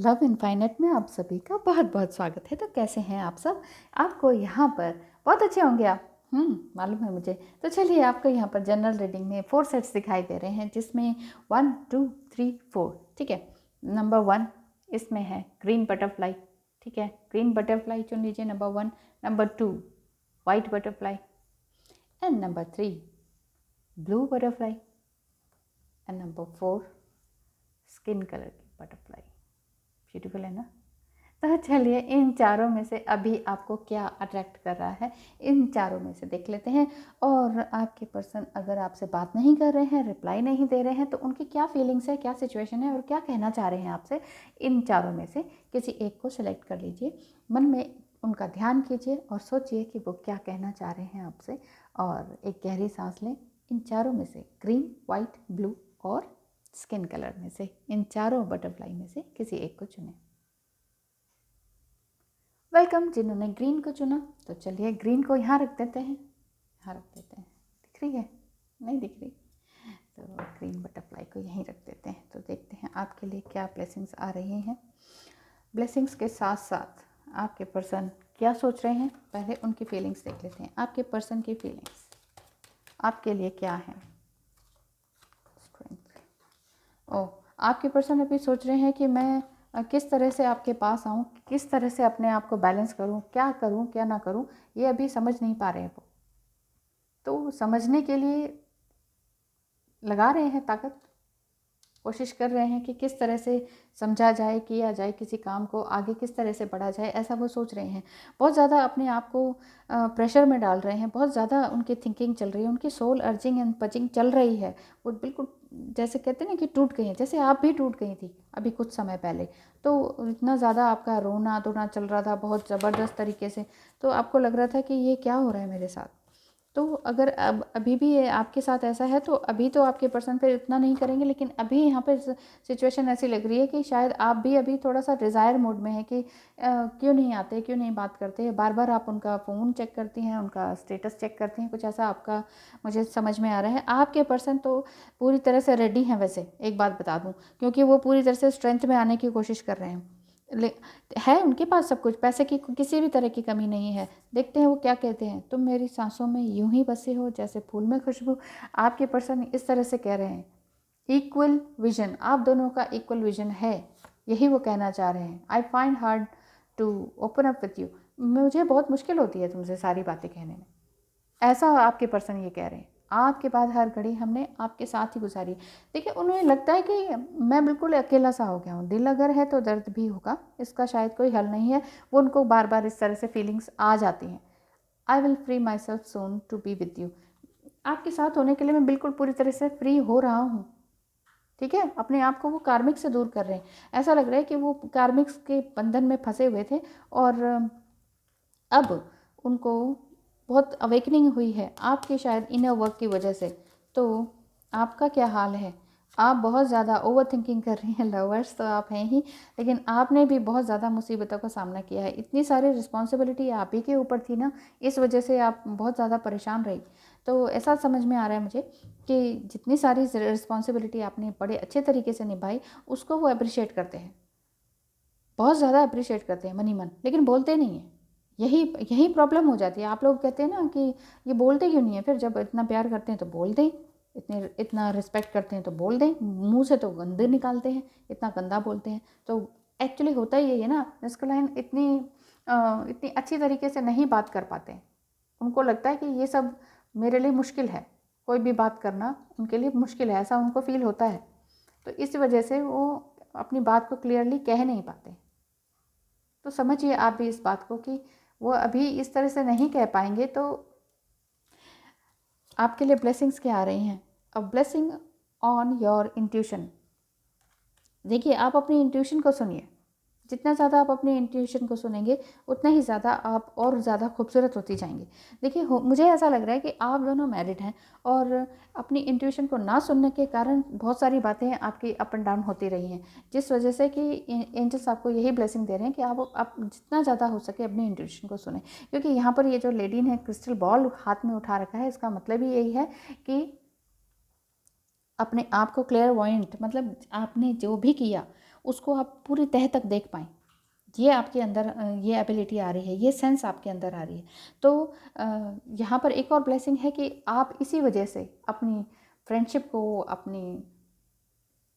Love infinite में आप सभी का बहुत बहुत स्वागत है। तो कैसे हैं आप सब? आपको यहाँ पर बहुत अच्छे होंगे आप, मालूम है मुझे। तो चलिए, आपको यहाँ पर जनरल रीडिंग में 4 सेट्स दिखाई दे रहे हैं, जिसमें 1 2 3 4। ठीक है, नंबर 1 इसमें है ग्रीन बटरफ्लाई। ठीक है, ग्रीन बटरफ्लाई चुन लीजिए number 1। Number 2 white butterfly, and number 3 blue butterfly, and number 4 skin colour की बटरफ्लाई। ब्यूटीफुल है ना? तो चलिए, इन चारों में से अभी आपको क्या अट्रैक्ट कर रहा है, इन चारों में से देख लेते हैं। और आपके पर्सन अगर आपसे बात नहीं कर रहे हैं, रिप्लाई नहीं दे रहे हैं, तो उनकी क्या फीलिंग्स है, क्या सिचुएशन है और क्या कहना चाह रहे हैं आपसे, इन चारों में से किसी एक को सिलेक्ट कर लीजिए। मन में उनका ध्यान कीजिए और सोचिए कि वो क्या कहना चाह रहे हैं आपसे, और एक गहरी सांस लें। इन चारों में से ग्रीन, वाइट, ब्लू और स्किन कलर में से इन चारों बटरफ्लाई में से किसी एक को चुनें। वेलकम जिन्होंने ग्रीन को चुना। तो चलिए, ग्रीन को यहाँ रख देते हैं, यहाँ रख देते हैं। दिख रही है? नहीं दिख रही? तो ग्रीन बटरफ्लाई को यहीं रख देते हैं। तो देखते हैं आपके लिए क्या ब्लेसिंग्स आ रही हैं। ब्लेसिंग्स के साथ साथ आपके पर्सन क्या सोच रहे हैं, पहले उनकी फीलिंग्स देख लेते हैं। आपके पर्सन की फीलिंग्स आपके लिए क्या है? ओह, आपके पर्सन अभी सोच रहे हैं कि मैं किस तरह से आपके पास आऊँ, किस तरह से अपने आप को बैलेंस करूँ, क्या ना करूँ, ये अभी समझ नहीं पा रहे हैं वो। तो समझने के लिए लगा रहे हैं ताकत, कोशिश कर रहे हैं कि किस तरह से समझा जाए, किया जाए, किसी काम को आगे किस तरह से बढ़ा जाए, ऐसा वो सोच रहे हैं। बहुत ज़्यादा अपने आप को प्रेशर में डाल रहे हैं, बहुत ज़्यादा उनकी थिंकिंग चल रही है, उनकी सोल अर्जिंग एंड पचिंग चल रही है। वो बिल्कुल जैसे कहते हैं ना कि टूट गई हैं, जैसे आप भी टूट गई थी अभी कुछ समय पहले। तो इतना ज़्यादा आपका रोना धोना चल रहा था बहुत ज़बरदस्त तरीके से, तो आपको लग रहा था कि ये क्या हो रहा है मेरे साथ। तो अगर अब अभी भी ये आपके साथ ऐसा है, तो अभी तो आपके पर्सन पे उतना नहीं करेंगे, लेकिन अभी यहाँ पे सिचुएशन ऐसी लग रही है कि शायद आप भी अभी थोड़ा सा डिज़ायर मोड में है कि क्यों नहीं आते, क्यों नहीं बात करते। बार बार आप उनका फ़ोन चेक करती हैं, उनका स्टेटस चेक करती हैं, कुछ ऐसा आपका मुझे समझ में आ रहा है। आपके पर्सन तो पूरी तरह से रेडी हैं वैसे, एक बात बता दूँ, क्योंकि वो पूरी तरह से स्ट्रेंथ में आने की कोशिश कर रहे हैं। है उनके पास सब कुछ, पैसे की किसी भी तरह की कमी नहीं है। देखते हैं वो क्या कहते हैं। तुम मेरी सांसों में यूं ही बसे हो जैसे फूल में खुशबू। आपके पर्सन इस तरह से कह रहे हैं। इक्वल विजन, आप दोनों का इक्वल विजन है, यही वो कहना चाह रहे हैं। I find hard to open up with you, मुझे बहुत मुश्किल होती है तुमसे सारी बातें कहने में, ऐसा आपके पर्सन ये कह रहे हैं। आपके बाद हर घड़ी हमने आपके साथ ही गुजारी। देखिए, उन्हें लगता है कि मैं बिल्कुल अकेला सा हो गया हूँ। दिल अगर है तो दर्द भी होगा, इसका शायद कोई हल नहीं है। वो उनको बार बार इस तरह से फीलिंग्स आ जाती हैं। I will free my self soon to be with you, आपके साथ होने के लिए मैं बिल्कुल पूरी तरह से फ्री हो रहा हूँ। ठीक है, अपने आप को वो कार्मिक से दूर कर रहे हैं। ऐसा लग रहा है कि वो कार्मिक्स के बंधन में फंसे हुए थे, और अब उनको बहुत अवेकनिंग हुई है आपके शायद इनर वर्क की वजह से। तो आपका क्या हाल है? आप बहुत ज़्यादा ओवर थिंकिंग कर रही हैं। लवर्स तो आप हैं ही, लेकिन आपने भी बहुत ज़्यादा मुसीबतों का सामना किया है। इतनी सारी रिस्पॉन्सिबिलिटी आप ही के ऊपर थी ना, इस वजह से आप बहुत ज़्यादा परेशान रही। तो ऐसा समझ में आ रहा है मुझे कि जितनी सारी रिस्पॉन्सिबिलिटी आपने बड़े अच्छे तरीके से निभाई, उसको वो अप्रिशिएट करते हैं, बहुत ज़्यादा अप्रिशिएट करते हैं मन ही मन, लेकिन बोलते नहीं हैं। यही यही प्रॉब्लम हो जाती है। आप लोग कहते हैं ना कि ये बोलते क्यों नहीं है, फिर जब इतना प्यार करते हैं तो बोल दें, इतना रिस्पेक्ट करते हैं तो बोल दें, मुंह से तो गंदे निकालते हैं, इतना गंदा बोलते हैं। तो एक्चुअली होता ही यही है ना, मस्कुलाइन इतनी अच्छी तरीके से नहीं बात कर पाते हैं। उनको लगता है कि ये सब मेरे लिए मुश्किल है, कोई भी बात करना उनके लिए मुश्किल है, ऐसा उनको फील होता है। तो इस वजह से वो अपनी बात को क्लियरली कह नहीं पाते। तो समझिए आप भी इस बात को कि वो अभी इस तरह से नहीं कह पाएंगे। तो आपके लिए ब्लेसिंग्स क्या आ रही हैं? A blessing on your intuition. देखिए, आप अपनी इंट्यूशन को सुनिए। जितना ज़्यादा आप अपनी इंट्यूशन को सुनेंगे, उतना ही ज़्यादा आप और ज़्यादा खूबसूरत होती जाएंगी। देखिए, मुझे ऐसा लग रहा है कि आप दोनों मैरिड हैं, और अपनी इंट्यूशन को ना सुनने के कारण बहुत सारी बातें आपकी अप एंड डाउन होती रही हैं, जिस वजह से कि एंजल्स आपको यही ब्लेसिंग दे रहे हैं कि आप जितना ज़्यादा हो सके अपनी इंट्यूशन को सुने। क्योंकि यहाँ पर ये जो लेडी ने क्रिस्टल बॉल हाथ में उठा रखा है, इसका मतलब ही यही है कि अपने आप को क्लियर वॉइंट, मतलब आपने जो भी किया उसको आप पूरी तह तक देख पाएँ। ये आपके अंदर ये एबिलिटी आ रही है, ये सेंस आपके अंदर आ रही है। तो यहाँ पर एक और ब्लेसिंग है कि आप इसी वजह से अपनी फ्रेंडशिप को, अपनी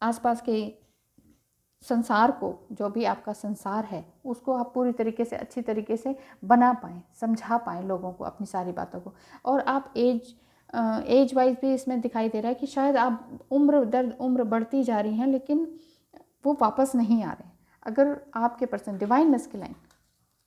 आसपास के संसार को, जो भी आपका संसार है, उसको आप पूरी तरीके से, अच्छी तरीके से बना पाएँ, समझा पाएँ लोगों को अपनी सारी बातों को। और आप एज वाइज भी इसमें दिखाई दे रहा है कि शायद आप उम्र बढ़ती जा रही हैं, लेकिन वो वापस नहीं आ रहे हैं। अगर आपके पर्सन डिवाइन मस्कुलाइन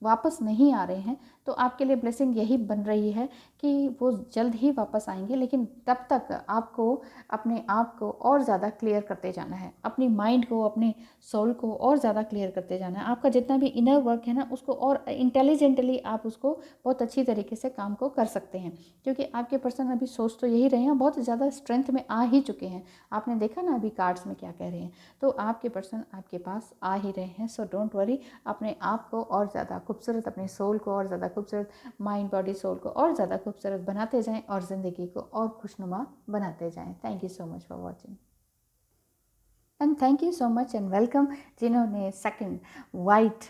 वापस नहीं आ रहे हैं तो आपके लिए ब्लेसिंग यही बन रही है कि वो जल्द ही वापस आएंगे, लेकिन तब तक आपको अपने आप को और ज़्यादा क्लियर करते जाना है, अपनी माइंड को, अपने सोल को और ज़्यादा क्लियर करते जाना है। आपका जितना भी इनर वर्क है ना, उसको और इंटेलिजेंटली आप उसको बहुत अच्छी तरीके से काम को कर सकते हैं, क्योंकि आपके पर्सन अभी सोच तो यही रहे हैं, बहुत ज़्यादा स्ट्रेंथ में आ ही चुके हैं। आपने देखा ना अभी कार्ड्स में क्या कह रहे हैं, तो आपके पर्सन आपके पास आ ही रहे हैं। सो डोंट वरी, अपने आप को और ज़्यादा खूबसूरत, अपने सोल को और ज़्यादा खूबसूरत, माइंड बॉडी सोल को और ज़्यादा खूबसूरत बनाते जाएं और ज़िंदगी को और खुशनुमा बनाते जाएं। Thank you so much for watching and thank you so much and welcome जिन्होंने सेकंड वाइट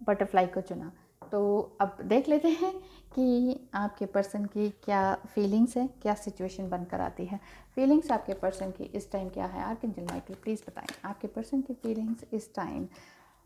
बटरफ्लाई को चुना। तो अब देख लेते हैं कि आपके पर्सन की क्या फीलिंग्स है, क्या सिचुएशन बनकर आती है। फीलिंग्स आपके पर्सन की इस टाइम क्या है? आर्कएंजल माइकल प्लीज़ बताएं आपके पर्सन की फीलिंग्स इस time.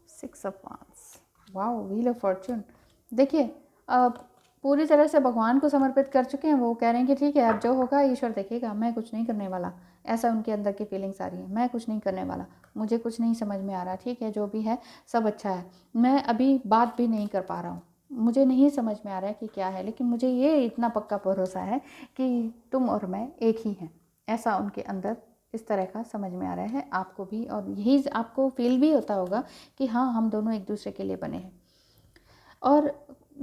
6 of wands, wow, wheel of Fortune. देखिए, अब पूरी तरह से भगवान को समर्पित कर चुके हैं। वो कह रहे हैं कि ठीक है, अब जो होगा ईश्वर देखेगा, मैं कुछ नहीं करने वाला। ऐसा उनके अंदर की फीलिंग्स आ रही है, मैं कुछ नहीं करने वाला, मुझे कुछ नहीं समझ में आ रहा, ठीक है जो भी है सब अच्छा है, मैं अभी बात भी नहीं कर पा रहा हूँ, मुझे नहीं समझ में आ रहा है कि क्या है, लेकिन मुझे ये इतना पक्का भरोसा है कि तुम और मैं एक ही हैं। ऐसा उनके अंदर इस तरह का समझ में आ रहा है आपको भी, और यही आपको फील भी होता होगा कि हाँ, हम दोनों एक दूसरे के लिए बने हैं। और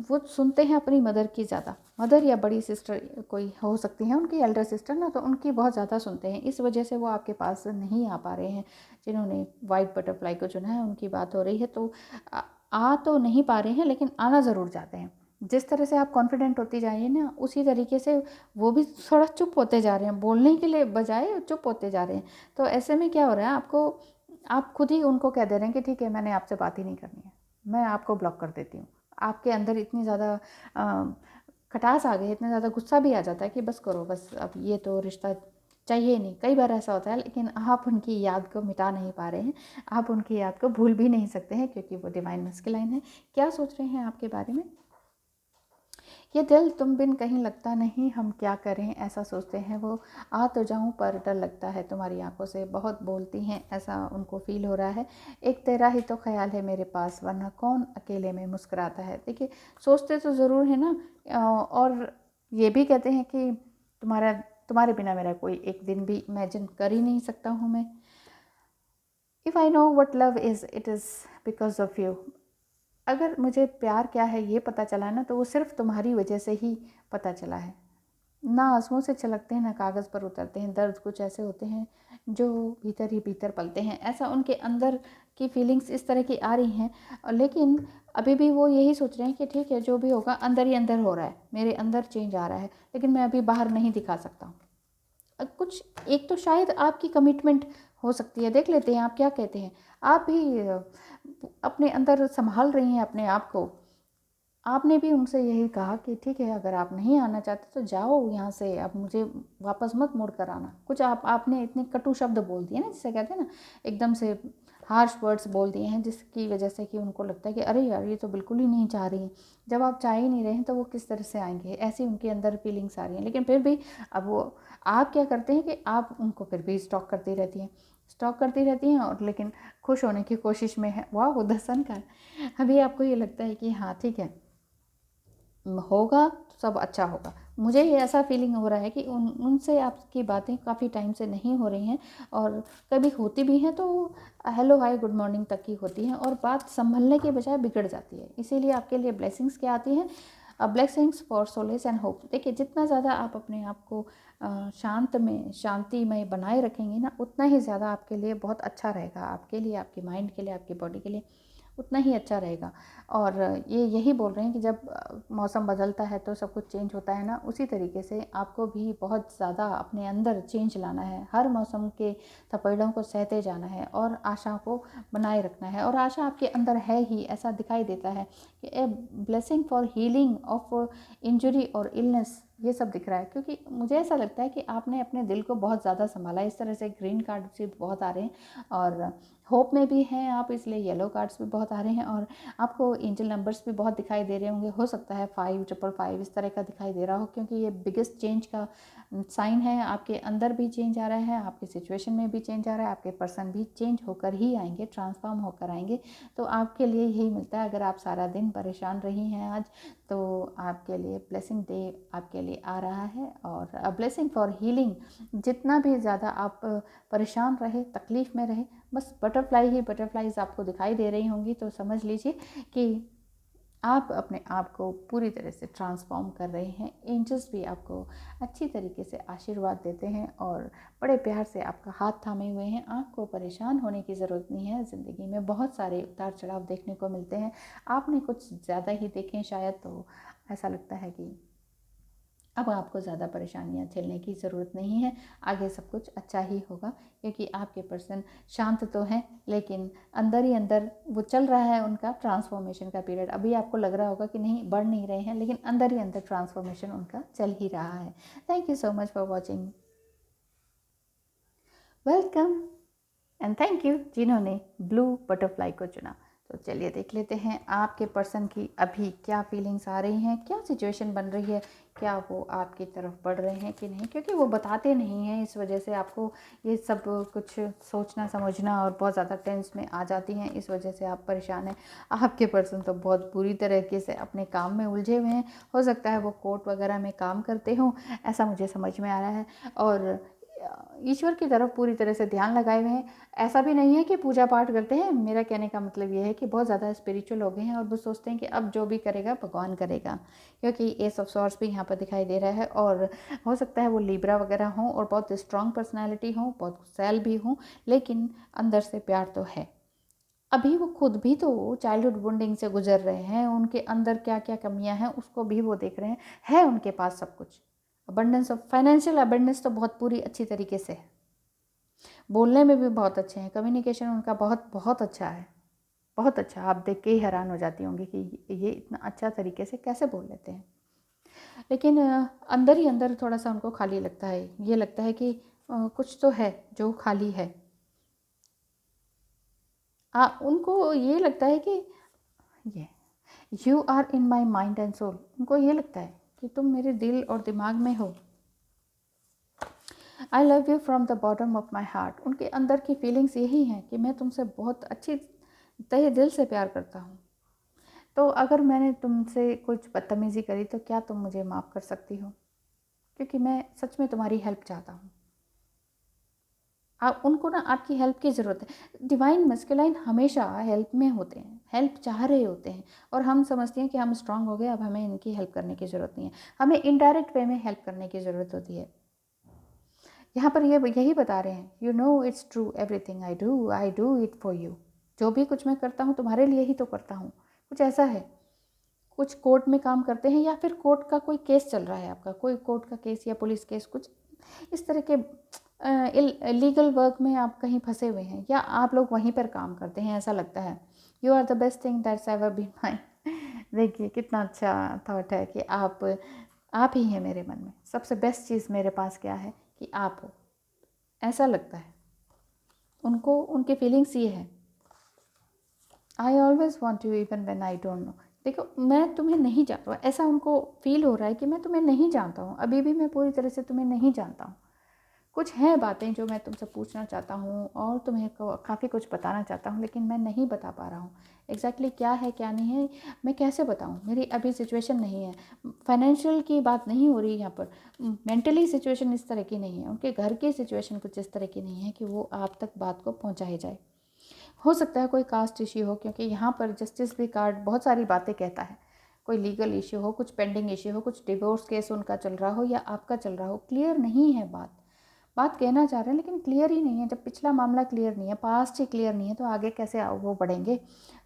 वो सुनते हैं अपनी मदर की ज़्यादा, मदर या बड़ी सिस्टर कोई हो सकती हैं उनकी, एल्डर सिस्टर ना, तो उनकी बहुत ज़्यादा सुनते हैं। इस वजह से वो आपके पास नहीं आ पा रहे हैं। जिन्होंने वाइट बटरफ्लाई को चुना है उनकी बात हो रही है, तो आ तो नहीं पा रहे हैं, लेकिन आना ज़रूर चाहते हैं। जिस तरह से आप कॉन्फिडेंट होती जाइए ना, उसी तरीके से वो भी थोड़ा चुप होते जा रहे हैं, बोलने के लिए बजाय चुप होते जा रहे हैं। तो ऐसे में क्या हो रहा है, आप खुद ही उनको कह दे रहे हैं कि ठीक है, मैंने आपसे बात ही नहीं करनी है, मैं आपको ब्लॉक कर देती हूँ। आपके अंदर इतनी ज़्यादा खटास आ गई, इतना ज़्यादा गुस्सा भी आ जाता है कि बस करो, बस अब ये तो रिश्ता चाहिए नहीं। कई बार ऐसा होता है, लेकिन आप उनकी याद को मिटा नहीं पा रहे हैं, आप उनकी याद को भूल भी नहीं सकते हैं, क्योंकि वो डिवाइन मस्कुलाइन है। क्या सोच रहे हैं आपके बारे में? ये दिल तुम बिन कहीं लगता नहीं, हम क्या करें, ऐसा सोचते हैं वो। आ तो जाऊं पर डर लगता है, तुम्हारी आंखों से बहुत बोलती हैं, ऐसा उनको फील हो रहा है। एक तेरा ही तो ख्याल है मेरे पास, वरना कौन अकेले में मुस्कुराता है। देखिए, सोचते तो ज़रूर है ना, और ये भी कहते हैं कि तुम्हारे बिना मेरा कोई एक दिन भी इमेजिन कर ही नहीं सकता हूँ मैं। If I know what love is, it is because of you. अगर मुझे प्यार क्या है ये पता चला ना, तो वो सिर्फ तुम्हारी वजह से ही पता चला है। ना आंसुओं से छलकते हैं, ना कागज़ पर उतरते हैं, दर्द कुछ ऐसे होते हैं जो भीतर ही भीतर पलते हैं। ऐसा उनके अंदर की फीलिंग्स इस तरह की आ रही हैं, लेकिन अभी भी वो यही सोच रहे हैं कि ठीक है, जो भी होगा अंदर ही अंदर हो रहा है, मेरे अंदर चेंज आ रहा है, लेकिन मैं अभी बाहर नहीं दिखा सकता हूँ। कुछ एक तो शायद आपकी कमिटमेंट हो सकती है, देख लेते हैं आप क्या कहते हैं। आप भी अपने अंदर संभाल रही हैं अपने आप को। आपने भी उनसे यही कहा कि ठीक है, अगर आप नहीं आना चाहते तो जाओ यहाँ से, अब मुझे वापस मत मुड़ कर आना। कुछ आपने इतने कटु शब्द बोल दिए ना, जिसे कहते हैं ना, एकदम से हार्श वर्ड्स बोल दिए हैं, जिसकी वजह से कि उनको लगता है कि अरे यार, ये तो बिल्कुल ही नहीं चाह रही हैं। जब आप चाह ही नहीं रहे हैं तो वो किस तरह से आएंगे, ऐसी उनके अंदर फीलिंग्स आ रही हैं। लेकिन फिर भी अब वो, आप क्या करते हैं कि आप उनको फिर भी स्टॉक करती रहती हैं, और लेकिन खुश होने की कोशिश में है। वाह, वो द सन का अभी आपको ये लगता है कि हाँ ठीक है, होगा तो सब अच्छा होगा। मुझे ये ऐसा फीलिंग हो रहा है कि उनसे आपकी बातें काफ़ी टाइम से नहीं हो रही हैं, और कभी होती भी हैं तो हेलो हाय गुड मॉर्निंग तक की होती हैं, और बात संभलने के बजाय बिगड़ जाती है। इसीलिए आपके लिए ब्लेसिंग्स क्या आती हैं? Blessings for solace and hope. देखिए, जितना ज़्यादा आप अपने आप को शांतिमय बनाए रखेंगे ना, उतना ही ज़्यादा आपके लिए बहुत अच्छा रहेगा, आपके लिए, आपके माइंड के लिए, आपकी बॉडी के लिए। उतना ही अच्छा रहेगा। और ये यही बोल रहे हैं कि जब मौसम बदलता है तो सब कुछ चेंज होता है ना, उसी तरीके से आपको भी बहुत ज़्यादा अपने अंदर चेंज लाना है। हर मौसम के थपेड़ों को सहते जाना है और आशा को बनाए रखना है। और आशा आपके अंदर है ही, ऐसा दिखाई देता है कि a blessing for healing of injury और इलनेस, ये सब दिख रहा है। क्योंकि मुझे ऐसा लगता है कि आपने अपने दिल को बहुत ज़्यादा संभाला। इस तरह से ग्रीन कार्ड भी बहुत आ रहे हैं और होप में भी हैं आप, इसलिए येलो कार्ड्स भी बहुत आ रहे हैं। और आपको एंजल नंबर्स भी बहुत दिखाई दे रहे होंगे। हो सकता है 555 इस तरह का दिखाई दे रहा हो, क्योंकि ये बिगेस्ट चेंज का साइन है। आपके अंदर भी चेंज आ रहा है, आपकी सिचुएशन में भी चेंज आ रहा है, आपके पर्सन भी चेंज होकर ही आएंगे, ट्रांसफॉर्म होकर आएंगे। तो आपके लिए यही मिलता है। अगर आप सारा दिन परेशान रही हैं आज, तो आपके लिए ब्लेसिंग डे आपके लिए आ रहा है और अ ब्लेसिंग फॉर हीलिंग। जितना भी ज़्यादा आप परेशान रहे, तकलीफ़ में रहे, बस बटरफ्लाई ही बटरफ्लाइज आपको दिखाई दे रही होंगी, तो समझ लीजिए कि आप अपने आप को पूरी तरह से ट्रांसफॉर्म कर रहे हैं। एंजल्स भी आपको अच्छी तरीके से आशीर्वाद देते हैं और बड़े प्यार से आपका हाथ थामे हुए हैं। आपको परेशान होने की ज़रूरत नहीं है। ज़िंदगी में बहुत सारे उतार चढ़ाव देखने को मिलते हैं, आपने कुछ ज़्यादा ही देखे शायद, तो ऐसा लगता है कि अब आपको ज़्यादा परेशानियाँ झेलने की ज़रूरत नहीं है। आगे सब कुछ अच्छा ही होगा, क्योंकि आपके पर्सन शांत तो हैं, लेकिन अंदर ही अंदर वो चल रहा है उनका ट्रांसफॉर्मेशन का पीरियड। अभी आपको लग रहा होगा कि नहीं, बढ़ नहीं रहे हैं, लेकिन अंदर ही अंदर ट्रांसफॉर्मेशन उनका चल ही रहा है। Thank you so much for watching. Welcome and thank you जिन्होंने ब्लू बटरफ्लाई को चुना। तो चलिए देख लेते हैं आपके पर्सन की अभी क्या फीलिंग्स आ रही हैं, क्या सिचुएशन बन रही है, क्या वो आपकी तरफ बढ़ रहे हैं कि नहीं। क्योंकि वो बताते नहीं हैं, इस वजह से आपको ये सब कुछ सोचना समझना और बहुत ज़्यादा टेंस में आ जाती हैं, इस वजह से आप परेशान हैं। आपके पर्सन तो बहुत बुरी तरीके से अपने काम में उलझे हुए हैं। हो सकता है वो कोर्ट वगैरह में काम करते हों, ऐसा मुझे समझ में आ रहा है। और ईश्वर की तरफ पूरी तरह से ध्यान लगाए हुए हैं। ऐसा भी नहीं है कि पूजा पाठ करते हैं। मेरा कहने का मतलब ये है कि बहुत ज़्यादा स्पिरिचुअल हो गए हैं और वो सोचते हैं कि अब जो भी करेगा भगवान करेगा, क्योंकि एस ऑफ सॉर्ड्स भी यहाँ पर दिखाई दे रहा है। और हो सकता है वो लिब्रा वगैरह हों और बहुत स्ट्रॉन्ग पर्सनैलिटी हो, बहुत सेल भी हों, लेकिन अंदर से प्यार तो है। अभी वो खुद भी तो चाइल्डहुड वुंडिंग से गुजर रहे हैं, उनके अंदर क्या क्या कमियां हैं उसको भी वो देख रहे हैं। है उनके पास सब कुछ, अबंडेंस ऑफ फाइनेंशियल अबंडेंस तो बहुत पूरी अच्छी तरीके से है। बोलने में भी बहुत अच्छे हैं, कम्युनिकेशन उनका बहुत बहुत अच्छा है, बहुत अच्छा। आप देख के ही हैरान हो जाती होंगी कि ये इतना अच्छा तरीके से कैसे बोल लेते हैं। लेकिन अंदर ही अंदर थोड़ा सा उनको खाली लगता है। ये लगता है कि कुछ तो है जो खाली है। उनको ये लगता है कि ये you are in my mind and soul. उनको ये लगता है कि तुम मेरे दिल और दिमाग में हो। I love you from the bottom of my heart. उनके अंदर की फीलिंग्स यही हैं कि मैं तुमसे बहुत अच्छी तहे दिल से प्यार करता हूँ। तो अगर मैंने तुमसे कुछ बदतमीज़ी करी तो क्या तुम मुझे माफ़ कर सकती हो, क्योंकि मैं सच में तुम्हारी हेल्प चाहता हूँ। आप उनको ना आपकी हेल्प की ज़रूरत है। डिवाइन मस्कुलाइन हमेशा हेल्प में होते हैं, हेल्प चाह रहे होते हैं। और हम समझते हैं कि हम स्ट्रांग हो गए, अब हमें इनकी हेल्प करने की ज़रूरत नहीं है। हमें इनडायरेक्ट वे में हेल्प करने की ज़रूरत होती है। यहाँ पर ये यही बता रहे हैं, you know it's true everything I do it for you. जो भी कुछ मैं करता हूँ तुम्हारे लिए ही तो करता हूँ। कुछ ऐसा है, कुछ कोर्ट में काम करते हैं या फिर कोर्ट का कोई केस चल रहा है आपका, कोई कोर्ट का केस या पुलिस केस, कुछ इस तरह के लीगल वर्क में आप कहीं फंसे हुए हैं या आप लोग वहीं पर काम करते हैं, ऐसा लगता है। You are the best thing that's ever been mine. देखिए कितना अच्छा थॉट है कि आप ही हैं मेरे मन में। सबसे बेस्ट चीज़ मेरे पास क्या है कि आप हो, ऐसा लगता है उनको। उनकी फीलिंग्स ये है, I always want you even when I don't know. देखो मैं तुम्हें नहीं जानता हूँ, ऐसा उनको फील हो रहा है कि मैं तुम्हें नहीं जानता हूँ, अभी भी मैं पूरी तरह से तुम्हें नहीं जानता हूँ। कुछ हैं बातें जो मैं तुमसे पूछना चाहता हूँ और तुम्हें काफ़ी कुछ बताना चाहता हूँ, लेकिन मैं नहीं बता पा रहा हूँ एग्जैक्टली क्या है क्या नहीं है। मैं कैसे बताऊँ, मेरी अभी सिचुएशन नहीं है। फाइनेंशियल की बात नहीं हो रही यहाँ पर, मेंटली सिचुएशन इस तरह की नहीं है, उनके घर की सिचुएशन कुछ इस तरह की नहीं है कि वो आप तक बात को पहुँचाई जाए। हो सकता है कोई कास्ट इश्यू हो, क्योंकि यहाँ पर जस्टिस भी कार्ड बहुत सारी बातें कहता है। कोई लीगल इश्यू हो, कुछ पेंडिंग इश्यू हो, कुछ डिवोर्स केस उनका चल रहा हो या आपका चल रहा हो, क्लियर नहीं है बात। बात कहना चाह रहे हैं लेकिन क्लियर ही नहीं है। जब पिछला मामला क्लियर नहीं है, पास्ट ही क्लियर नहीं है, तो आगे कैसे वो बढ़ेंगे।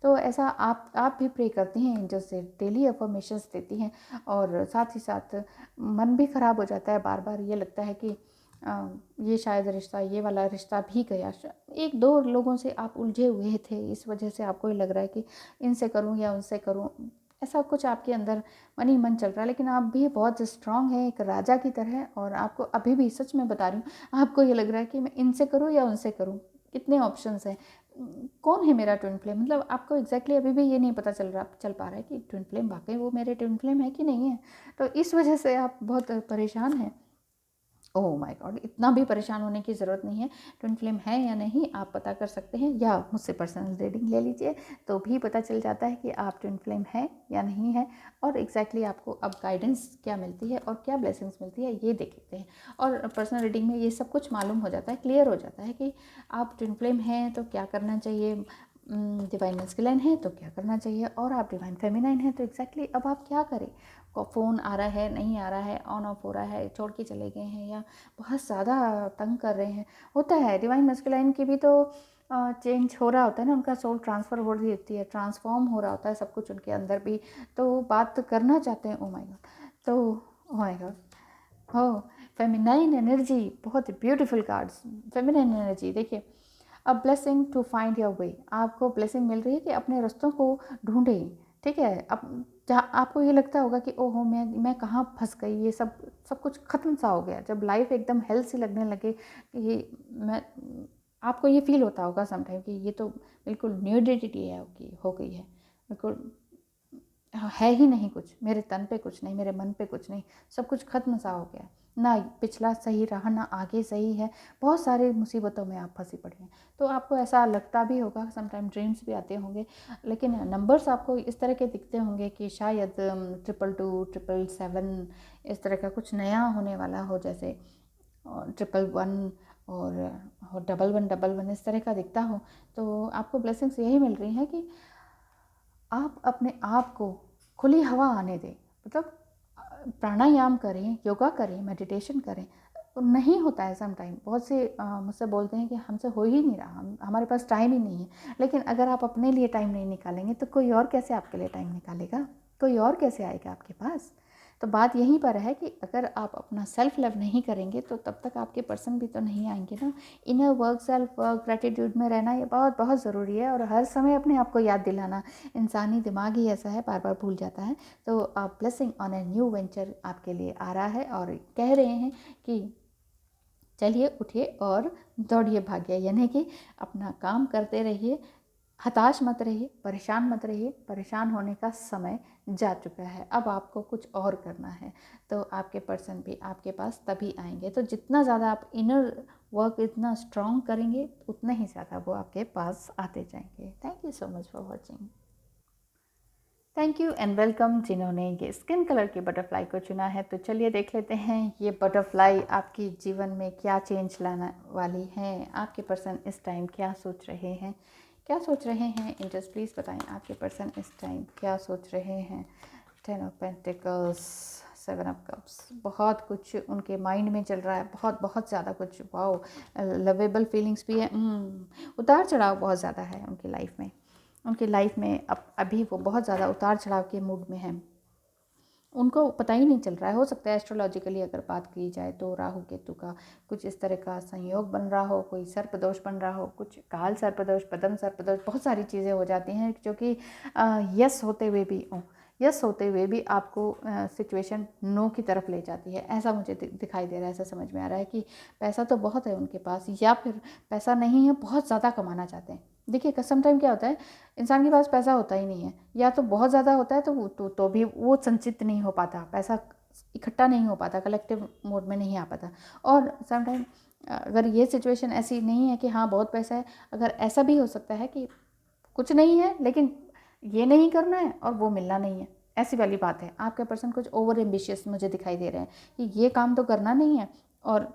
तो ऐसा आप भी प्रे करती हैं एंजल से, डेली अफर्मेशंस देती हैं, और साथ ही साथ मन भी ख़राब हो जाता है। बार बार ये लगता है कि ये शायद रिश्ता, ये वाला रिश्ता भी गया। एक दो लोगों से आप उलझे हुए थे, इस वजह से आपको ये लग रहा है कि इनसे करूं या उनसे करूं, ऐसा कुछ आपके अंदर मन ही मन चल रहा है। लेकिन आप भी बहुत स्ट्रांग हैं, एक राजा की तरह, और आपको अभी भी, सच में बता रही हूँ, आपको ये लग रहा है कि मैं इनसे करूँ या उनसे करूँ, कितने ऑप्शंस हैं, कौन है मेरा ट्विन फ्लेम। मतलब आपको एग्जैक्टली अभी भी ये नहीं पता चल पा रहा है कि ट्विन फ्लेम वाकई वो मेरे ट्विन फ्लेम है कि नहीं है। तो इस वजह से आप बहुत परेशान हैं। ओह माय गॉड, इतना भी परेशान होने की ज़रूरत नहीं है। ट्विन फ्लेम है या नहीं आप पता कर सकते हैं, या मुझसे पर्सनल रीडिंग ले लीजिए, तो भी पता चल जाता है कि आप ट्विन फ्लेम है या नहीं है, और एग्जैक्टली आपको अब गाइडेंस क्या मिलती है और क्या ब्लेसिंग्स मिलती है, ये देख लेते हैं। और पर्सनल रीडिंग में ये सब कुछ मालूम हो जाता है, क्लियर हो जाता है कि आप ट्विन फ्लेम हैं तो क्या करना चाहिए, डिवाइन मैस्कुलिन है तो क्या करना चाहिए, और आप डिवाइन फेमिनाइन है तो एग्जैक्टली अब आप क्या करें। फ़ोन आ रहा है, नहीं आ रहा है, ऑन ऑफ हो रहा है, छोड़ के चले गए हैं, या बहुत ज़्यादा तंग कर रहे हैं, होता है। डिवाइन मैस्कुलिन की भी तो चेंज हो रहा होता है ना, उनका सोल ट्रांसफ़र हो रही होती है, ट्रांसफॉर्म हो रहा होता है सब कुछ उनके अंदर भी, तो बात करना चाहते हैं। ओ माय गॉड, तो ओ माय गॉड, हो फेमिनाइन एनर्जी, बहुत ब्यूटीफुल कार्ड्स। फेमिनाइन एनर्जी देखिए, a blessing to find your way, आपको ब्लेसिंग मिल रही है कि अपने रास्तों को ढूंढें। ठीक है, अब जहाँ आपको ये लगता होगा कि ओहो मैं कहाँ फंस गई, ये सब सब कुछ ख़त्म सा हो गया, जब लाइफ एकदम हेल्थ सी लगने लगे कि ये मैं, आपको ये फील होता होगा समटाइम कि ये तो बिल्कुल न्यूडिटी है, हो गई है, बिल्कुल है ही नहीं कुछ, मेरे तन पे कुछ नहीं, मेरे मन पे कुछ नहीं, सब कुछ ख़त्म सा हो गया, ना पिछला सही रहा ना आगे सही है, बहुत सारे मुसीबतों में आप फंसी पड़ी हैं। तो आपको ऐसा लगता भी होगा, समटाइम ड्रीम्स भी आते होंगे, लेकिन नंबर्स आपको इस तरह के दिखते होंगे कि शायद 222, 777, इस तरह का कुछ नया होने वाला हो, जैसे 111 और 1111 इस तरह का दिखता हो। तो आपको ब्लेसिंग्स यही मिल रही हैं कि आप अपने आप को खुली हवा आने दें, मतलब प्राणायाम करें, योगा करें, मेडिटेशन करें। तो नहीं होता है समटाइम, बहुत से मुझसे बोलते हैं कि हमसे हो ही नहीं रहा, हमारे पास टाइम ही नहीं है। लेकिन अगर आप अपने लिए टाइम नहीं निकालेंगे तो कोई और कैसे आपके लिए टाइम निकालेगा, कोई और कैसे आएगा आपके पास। तो बात यहीं पर है कि अगर आप अपना सेल्फ लव नहीं करेंगे तो तब तक आपके पर्सन भी तो नहीं आएंगे ना। Inner work, self work, gratitude में रहना, ये बहुत बहुत ज़रूरी है, और हर समय अपने आप को याद दिलाना। इंसानी दिमाग ही ऐसा है, बार बार भूल जाता है। तो blessing on a new venture आपके लिए आ रहा है, और कह रहे हैं कि चलिए उठिए और दौड़िए भागिए, यानी कि अपना काम करते रहिए, हताश मत रहिए, परेशान मत रहिए। परेशान होने का समय जा चुका है, अब आपको कुछ और करना है। तो आपके पर्सन भी आपके पास तभी आएंगे। तो जितना ज़्यादा आप इनर वर्क इतना स्ट्रॉन्ग करेंगे, उतना ही ज़्यादा वो आपके पास आते जाएंगे। Thank you so much for watching. Thank you and welcome जिन्होंने ये स्किन कलर की बटरफ्लाई को चुना है। तो चलिए देख लेते हैं ये बटरफ्लाई आपके जीवन में क्या चेंज लाने वाली है। आपके पर्सन इस टाइम क्या सोच रहे हैं, क्या सोच रहे हैं, इंटरेस्ट प्लीज़ बताएं। आपके पर्सन इस टाइम क्या सोच रहे हैं। 10 ऑफ पेंटिकल्स, 7 ऑफ कप्स, बहुत कुछ उनके माइंड में चल रहा है, बहुत बहुत ज़्यादा कुछ। वाओ, लवेबल फीलिंग्स भी है, उतार चढ़ाव बहुत ज़्यादा है उनकी लाइफ में। उनकी लाइफ में अभी वो बहुत ज़्यादा उतार चढ़ाव के मूड में हैं, उनको पता ही नहीं चल रहा है। हो सकता है एस्ट्रोलॉजिकली अगर बात की जाए तो राहु केतु का कुछ इस तरह का संयोग बन रहा हो, कोई सर्पदोष बन रहा हो, कुछ काल सर्पदोष, पद्म सर्पदोष, बहुत सारी चीज़ें हो जाती हैं जो कि यस होते हुए भी यस होते हुए भी आपको सिचुएशन नो की तरफ ले जाती है। ऐसा मुझे दिखाई दे रहा है, ऐसा समझ में आ रहा है कि पैसा तो बहुत है उनके पास, या फिर पैसा नहीं है, बहुत ज़्यादा कमाना चाहते हैं। देखिए सम टाइम क्या होता है, इंसान के पास पैसा होता ही नहीं है, या तो बहुत ज़्यादा होता है तो भी वो संचित नहीं हो पाता, पैसा इकट्ठा नहीं हो पाता, कलेक्टिव मोड में नहीं आ पाता। और सम टाइम अगर ये सिचुएशन ऐसी नहीं है कि हाँ बहुत पैसा है, अगर ऐसा भी हो सकता है कि कुछ नहीं है लेकिन ये नहीं करना है और वो मिलना नहीं है, ऐसी वाली बात है। आपके पर्सन कुछ ओवर एम्बिशियस मुझे दिखाई दे रहे हैं कि ये काम तो करना नहीं है, और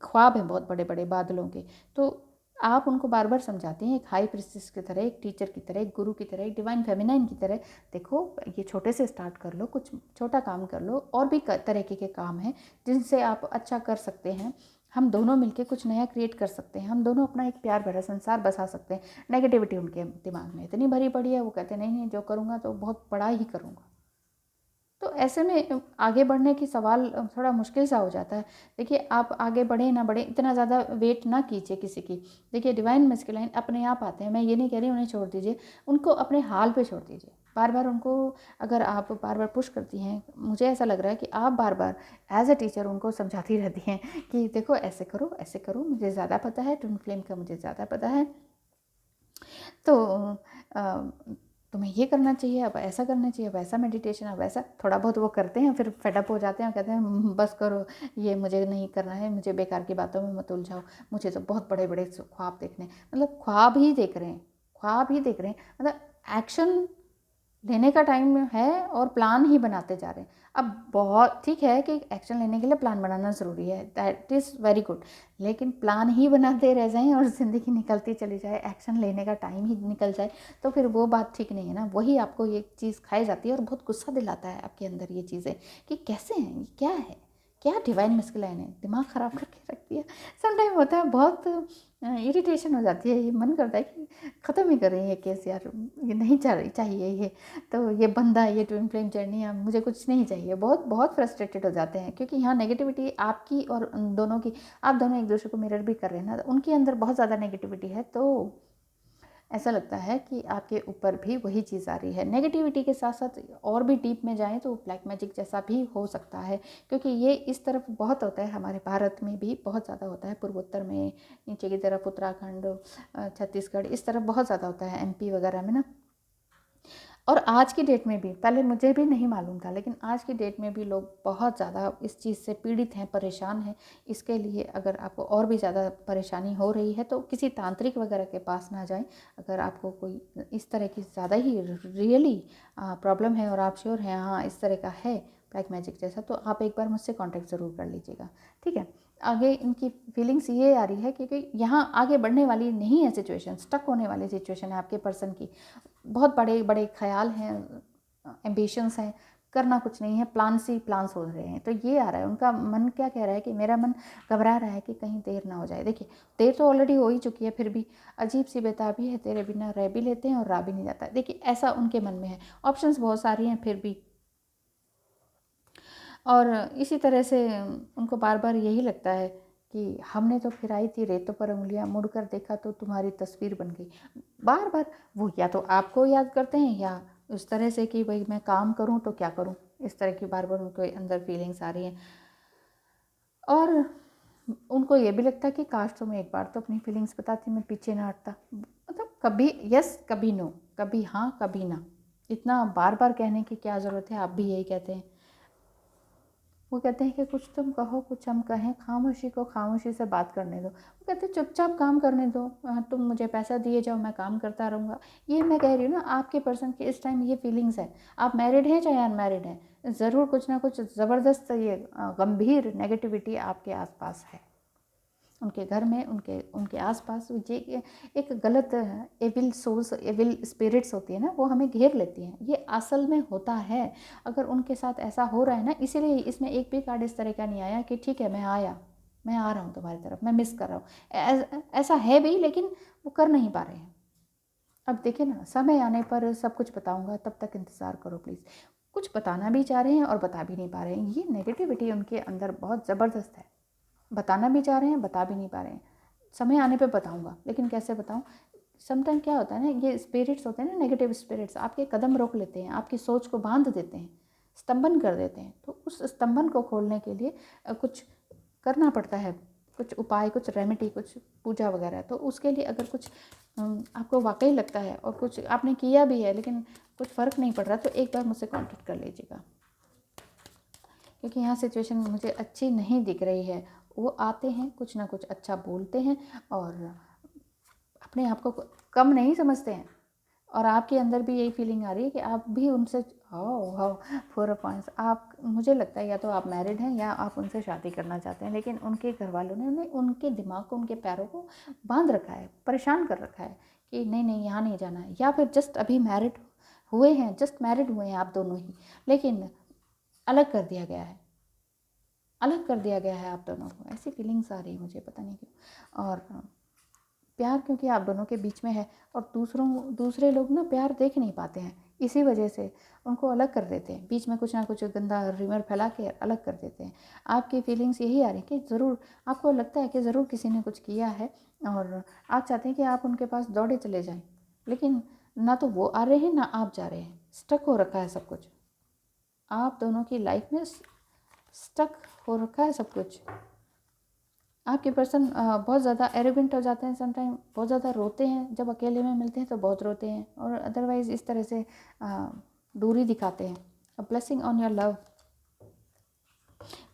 ख्वाब हैं बहुत बड़े बड़े बादलों के। तो आप उनको बार बार समझाती हैं, एक हाई प्रिस्टिस की तरह, एक टीचर की तरह, एक गुरु की तरह, एक डिवाइन फेमिनाइन की तरह, देखो ये छोटे से स्टार्ट कर लो, कुछ छोटा काम कर लो, और भी तरीके के काम हैं जिनसे आप अच्छा कर सकते हैं। हम दोनों मिलके कुछ नया क्रिएट कर सकते हैं, हम दोनों अपना एक प्यार भरा संसार बसा सकते हैं। नेगेटिविटी उनके दिमाग में इतनी भरी पड़ी है, वो कहते हैं नहीं नहीं, जो करूँगा तो बहुत बड़ा ही करूँगा। तो ऐसे में आगे बढ़ने की सवाल थोड़ा मुश्किल सा हो जाता है। देखिए, आप आगे बढ़े ना बढ़े, इतना ज़्यादा वेट ना कीजिए किसी की। देखिए, डिवाइन मैस्कुलाइन अपने आप आते हैं, मैं ये नहीं कह रही उन्हें छोड़ दीजिए, उनको अपने हाल पे छोड़ दीजिए। बार बार उनको, अगर आप बार बार पुश करती हैं, मुझे ऐसा लग रहा है कि आप बार बार एज अ टीचर उनको समझाती रहती हैं कि देखो ऐसे करो, मुझे ज़्यादा पता है, ट्विन फ्लेम का मुझे ज़्यादा पता है, तो तुम्हें ये करना चाहिए, अब ऐसा करना चाहिए, अब ऐसा मेडिटेशन, अब ऐसा। थोड़ा बहुत वो करते हैं, फिर फेडअप हो जाते हैं, कहते हैं बस करो, ये मुझे नहीं करना है, मुझे बेकार की बातों में मत उलझाओ, मुझे तो बहुत बड़े बड़े ख्वाब देखने। मतलब ख्वाब ही देख रहे हैं, ख्वाब ही देख रहे हैं, मतलब एक्शन लेने का टाइम है और प्लान ही बनाते जा रहे हैं। अब बहुत ठीक है कि एक्शन लेने के लिए प्लान बनाना ज़रूरी है, दैट इज़ वेरी गुड, लेकिन प्लान ही बनाते रह जाएं और ज़िंदगी निकलती चली जाए, एक्शन लेने का टाइम ही निकल जाए, तो फिर वो बात ठीक नहीं है ना। वही आपको ये चीज़ खाई जाती है और बहुत गुस्सा दिलाता है आपके अंदर ये चीज़ें कि कैसे हैं, ये क्या है, क्या डिवाइन मस्कुलाइन है, दिमाग ख़राब करके रख दिया। समटाइम होता है, बहुत इरिटेशन हो जाती है, ये मन करता है कि ख़त्म ही करें ये केस यार, ये नहीं चाहिए ये, तो ये बंदा, ये ट्विन फ्लेम जर्नी, अब मुझे कुछ नहीं चाहिए। बहुत बहुत फ्रस्ट्रेटेड हो जाते हैं, क्योंकि यहाँ नेगेटिविटी आपकी और उन दोनों की, आप दोनों एक दूसरे को मिरर भी कर रहे हैं ना, तो उनके अंदर बहुत ज़्यादा नेगेटिविटी है, तो ऐसा लगता है कि आपके ऊपर भी वही चीज़ आ रही है। नेगेटिविटी के साथ साथ और भी डीप में जाएँ तो ब्लैक मैजिक जैसा भी हो सकता है, क्योंकि ये इस तरफ बहुत होता है, हमारे भारत में भी बहुत ज़्यादा होता है, पूर्वोत्तर में, नीचे की तरफ उत्तराखंड, छत्तीसगढ़, इस तरफ बहुत ज़्यादा होता है, एमपी वगैरह में ना। और आज की डेट में भी, पहले मुझे भी नहीं मालूम था, लेकिन आज की डेट में भी लोग बहुत ज़्यादा इस चीज़ से पीड़ित हैं, परेशान हैं। इसके लिए अगर आपको और भी ज़्यादा परेशानी हो रही है तो किसी तांत्रिक वगैरह के पास ना जाएं। अगर आपको कोई इस तरह की ज़्यादा ही रियली प्रॉब्लम है और आप श्योर हैं हाँ इस तरह का है ब्लैक मैजिक जैसा, तो आप एक बार मुझसे कॉन्टैक्ट ज़रूर कर लीजिएगा, ठीक है। आगे इनकी फीलिंग्स ये आ रही है क्योंकि यहाँ आगे बढ़ने वाली नहीं है सिचुएशन, स्टक होने वाली सिचुएशन है आपके पर्सन की। बहुत बड़े बड़े ख्याल हैं, एम्बिशंस हैं, करना कुछ नहीं है, प्लान्स ही प्लान्स हो रहे हैं। तो ये आ रहा है, उनका मन क्या कह रहा है कि मेरा मन घबरा रहा है कि कहीं देर ना हो जाए। देखिए, देर तो ऑलरेडी हो ही चुकी है, फिर भी अजीब सी बेताबी है, तेरे बिना रह भी लेते हैं और रहा भी नहीं जाता। देखिए, ऐसा उनके मन में है, ऑप्शंस बहुत सारी हैं फिर भी। और इसी तरह से उनको बार बार यही लगता है कि हमने तो फिराई थी रेतों पर उंगलियां, मुड़कर देखा तो तुम्हारी तस्वीर बन गई। बार बार वो या तो आपको याद करते हैं या उस तरह से कि भाई मैं काम करूं तो क्या करूं, इस तरह की बार बार उनके अंदर फीलिंग्स आ रही हैं। और उनको ये भी लगता है कि काश तो मैं एक बार तो अपनी फीलिंग्स बताती, मैं पीछे ना हटता। मतलब कभी यस कभी नो, कभी हाँ कभी ना, इतना बार बार कहने की क्या ज़रूरत है। आप भी यही कहते हैं, वो कहते हैं कि कुछ तुम कहो कुछ हम कहें, खामोशी को खामोशी से बात करने दो। वो कहते हैं चुपचाप काम करने दो, तुम मुझे पैसा दिए जाओ, मैं काम करता रहूँगा। ये मैं कह रही हूँ ना, आपके पर्सन की इस टाइम ये फीलिंग्स है। आप मैरिड हैं चाहे अनमैरिड हैं, ज़रूर कुछ ना कुछ ज़बरदस्त ये गंभीर नेगेटिविटी आपके आसपास है, उनके घर में, उनके उनके आसपास। ये एक गलत एविल सोल्स, एविल स्पिरिट्स होती है ना, वो हमें घेर लेती हैं। ये असल में होता है, अगर उनके साथ ऐसा हो रहा है ना, इसीलिए इसमें एक भी कार्ड इस तरह का नहीं आया कि ठीक है मैं आया, मैं आ रहा हूँ तुम्हारी तरफ, मैं मिस कर रहा हूँ। ऐसा है भी, लेकिन वो कर नहीं पा रहे हैं। अब देखिए ना, समय आने पर सब कुछ बताऊँगा, तब तक इंतज़ार करो प्लीज़। कुछ बताना भी चाह रहे हैं और बता भी नहीं पा रहे हैं। ये नेगेटिविटी उनके अंदर बहुत ज़बरदस्त है, बताना भी चाह रहे हैं, बता भी नहीं पा रहे हैं। समय आने पे बताऊंगा, लेकिन कैसे बताऊं। समटाइम क्या होता है ना, ये स्पिरिट्स होते हैं ना, नेगेटिव स्पिरिट्स आपके कदम रोक लेते हैं, आपकी सोच को बांध देते हैं, स्तंभन कर देते हैं। तो उस स्तंभन को खोलने के लिए कुछ करना पड़ता है, कुछ उपाय, कुछ रेमेडी, कुछ पूजा वगैरह। तो उसके लिए अगर कुछ आपको वाकई लगता है और कुछ आपने किया भी है लेकिन कुछ फ़र्क नहीं पड़ रहा, तो एक बार मुझसे कॉन्टेक्ट कर लीजिएगा, क्योंकि यहाँ सिचुएशन मुझे अच्छी नहीं दिख रही है। वो आते हैं, कुछ ना कुछ अच्छा बोलते हैं और अपने आप को कम नहीं समझते हैं। और आपके अंदर भी यही फीलिंग आ रही है कि आप भी उनसे, हो हाउ 4 पॉइंट्स, आप, मुझे लगता है या तो आप मैरिड हैं या आप उनसे शादी करना चाहते हैं, लेकिन उनके घर वालों ने उन्हें, उनके दिमाग को, उनके पैरों को बांध रखा है, परेशान कर रखा है कि नहीं नहीं यहाँ नहीं जाना है। या फिर जस्ट अभी मैरिड हुए हैं, जस्ट मैरिड हुए हैं आप दोनों ही, लेकिन अलग कर दिया गया है। अलग कर दिया गया है आप दोनों को, ऐसी फीलिंग्स आ रही है मुझे, पता नहीं क्यों। और प्यार क्योंकि आप दोनों के बीच में है और दूसरे लोग ना प्यार देख नहीं पाते हैं, इसी वजह से उनको अलग कर देते हैं, बीच में कुछ ना कुछ गंदा रिमर फैला के अलग कर देते हैं। आपकी फीलिंग्स यही आ रही है कि ज़रूर आपको लगता है कि ज़रूर किसी ने कुछ किया है और आप चाहते हैं कि आप उनके पास दौड़े चले जाएं, लेकिन ना तो वो आ रहे हैं ना आप जा रहे हैं, स्टक हो रखा है सब कुछ। आप दोनों की लाइफ में स्टक हो रखा है सब कुछ। आपके पर्सन बहुत ज़्यादा एरोगेंट हो जाते हैं समटाइम, बहुत ज़्यादा रोते हैं, जब अकेले में मिलते हैं तो बहुत रोते हैं, और अदरवाइज़ इस तरह से दूरी दिखाते हैं। A blessing on your love,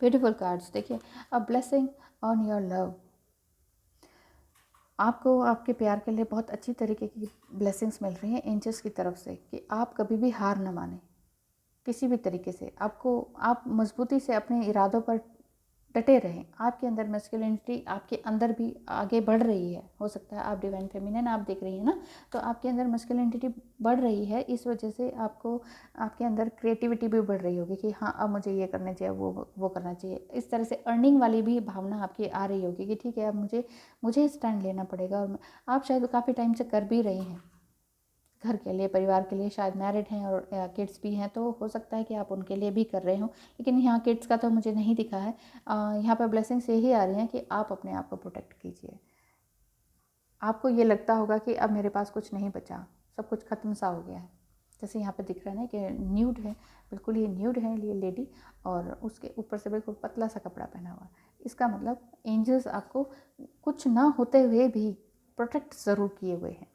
beautiful cards देखिए, a blessing on your love. आपको आपके प्यार के लिए बहुत अच्छी तरीके की ब्लेसिंग्स मिल रही हैं एंजल्स की तरफ से, कि आप कभी भी हार न माने किसी भी तरीके से। आप मजबूती से अपने इरादों पर डटे रहें। आपके अंदर मैस्कुलिनिटी आपके अंदर भी आगे बढ़ रही है, हो सकता है आप डिवाइन फेमिनिन आप देख रही हैं ना, तो आपके अंदर मैस्कुलिनिटी बढ़ रही है, इस वजह से आपको आपके अंदर क्रिएटिविटी भी बढ़ रही होगी कि हाँ अब मुझे ये करना चाहिए, वो करना चाहिए। इस तरह से अर्निंग वाली भी भावना आपकी आ रही होगी कि ठीक है अब मुझे स्टैंड लेना पड़ेगा, और आप शायद काफ़ी टाइम से कर भी रही हैं घर के लिए, परिवार के लिए, शायद मैरिड हैं और किड्स भी हैं, तो हो सकता है कि आप उनके लिए भी कर रहे हो, लेकिन यहाँ किड्स का तो मुझे नहीं दिखा है। यहाँ पर ब्लेसिंग्स यही आ रही हैं कि आप अपने आप को प्रोटेक्ट कीजिए। आपको ये लगता होगा कि अब मेरे पास कुछ नहीं बचा, सब कुछ ख़त्म सा हो गया है। जैसे यहाँ पे दिख रहा है ना कि न्यूड है, बिल्कुल ये न्यूड है ये लेडी, और उसके ऊपर से बिल्कुल पतला सा कपड़ा पहना हुआ है। इसका मतलब एंजल्स आपको कुछ ना होते हुए भी प्रोटेक्ट ज़रूर किए हुए हैं,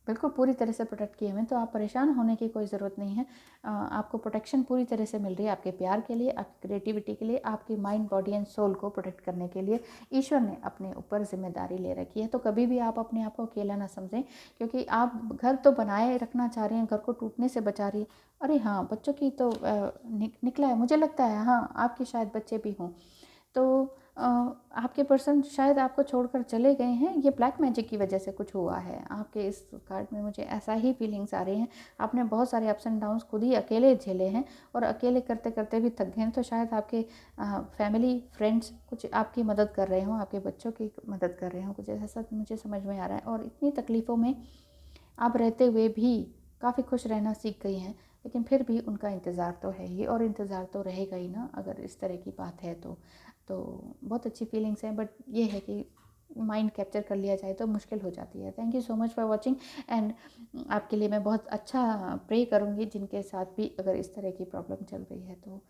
बिल्कुल पूरी तरह से प्रोटेक्ट किए हुए हैं, तो आप परेशान होने की कोई ज़रूरत नहीं है। आपको प्रोटेक्शन पूरी तरह से मिल रही है आपके प्यार के लिए, आपकी क्रिएटिविटी के लिए, आपकी माइंड, बॉडी एंड सोल को प्रोटेक्ट करने के लिए ईश्वर ने अपने ऊपर जिम्मेदारी ले रखी है। तो कभी भी आप अपने आप को अकेला ना समझें, क्योंकि आप घर तो बनाए रखना चाह रहे हैं, घर को टूटने से बचा रही। अरे हाँ, बच्चों की तो निकला है, मुझे लगता है हाँ आपके शायद बच्चे भी हों, तो आपके पर्सन शायद आपको छोड़कर चले गए हैं, ये ब्लैक मैजिक की वजह से कुछ हुआ है। आपके इस कार्ड में मुझे ऐसा ही फीलिंग्स आ रही हैं, आपने बहुत सारे अप्स एंड डाउन्स खुद ही अकेले झेले हैं, और अकेले करते करते भी थक गए हैं, तो शायद आपके फैमिली फ्रेंड्स कुछ आपकी मदद कर रहे हों, आपके बच्चों की मदद कर रहे हों, कुछ ऐसा मुझे समझ में आ रहा है। और इतनी तकलीफ़ों में आप रहते हुए भी काफ़ी खुश रहना सीख गई हैं, लेकिन फिर भी उनका इंतज़ार तो है ही, और इंतज़ार तो रहेगा ही ना अगर इस तरह की बात है तो बहुत अच्छी फीलिंग्स हैं, बट ये है कि माइंड कैप्चर कर लिया जाए तो मुश्किल हो जाती है। Thank you so much for watching, and आपके लिए मैं बहुत अच्छा प्रे करूँगी जिनके साथ भी अगर इस तरह की प्रॉब्लम चल रही है, तो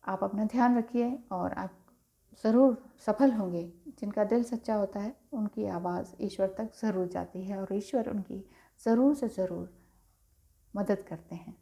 आप अपना ध्यान रखिए और आप ज़रूर सफल होंगे। जिनका दिल सच्चा होता है उनकी आवाज़ ईश्वर तक ज़रूर जाती है, और ईश्वर उनकी ज़रूर से ज़रूर मदद करते हैं।